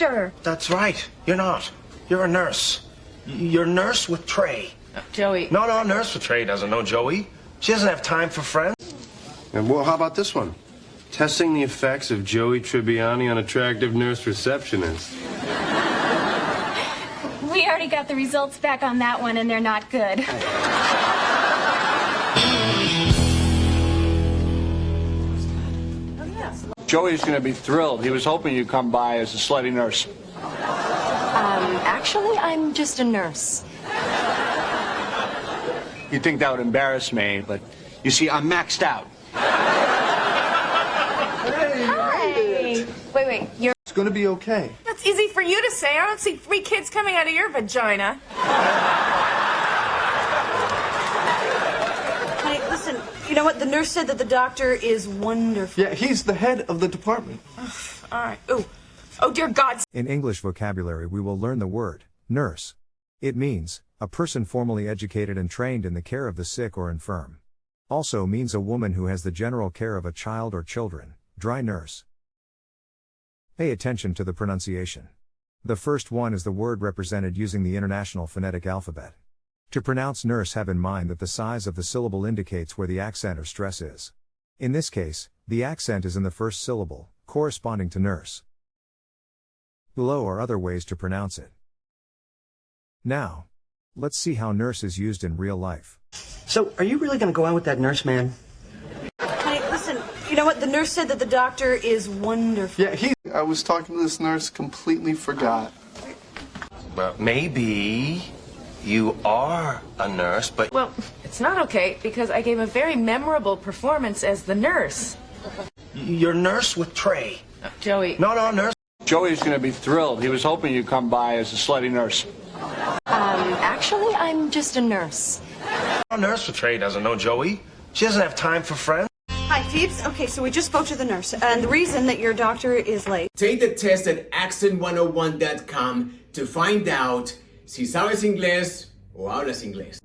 doctor. That's right. You're not. You're a nurse. You're nurse with Trey. Joey. No, nurse with Trey doesn't know Joey. She doesn't have time for friends. And well, how about this one? Testing the effects of Joey Tribbiani on attractive nurse receptionist. We already got the results back on that one, and they're not good. Joey's going to be thrilled. He was hoping you'd come by as a slutty nurse. Actually, I'm just a nurse. You'd think that would embarrass me, but you see, I'm maxed out. Hi. Wait, you're... It's gonna be okay. That's easy for you to say. I don't see 3 kids coming out of your vagina. Honey, listen, you know what? The nurse said that the doctor is wonderful. Yeah, he's the head of the department. All right. Ooh. Oh, dear God. In English vocabulary, we will learn the word nurse. It means a person formally educated and trained in the care of the sick or infirm. Also means a woman who has the general care of a child or children, dry nurse. Pay attention to the pronunciation. The first one is the word represented using the International Phonetic Alphabet. To pronounce nurse, have in mind that the size of the syllable indicates where the accent or stress is. In this case, the accent is in the first syllable, corresponding to nurse. Below are other ways to pronounce it. Now, let's see how nurse is used in real life. So, are you really going to go out with that nurse man? Honey, listen, you know what? The nurse said that the doctor is wonderful. Yeah, I was talking to this nurse, completely forgot. But maybe you are a nurse, but... Well, it's not okay because I gave a very memorable performance as the nurse. You're nurse with Trey. Joey. No, nurse. Joey's going to be thrilled. He was hoping you'd come by as a slutty nurse. Actually, I'm just a nurse. Nurse with Trey doesn't know Joey. She doesn't have time for friends. Hi, Phoebes. Okay, so we just spoke to the nurse, and the reason that your doctor is late. Take the test at accent101.com to find out si sabes inglés o hablas inglés.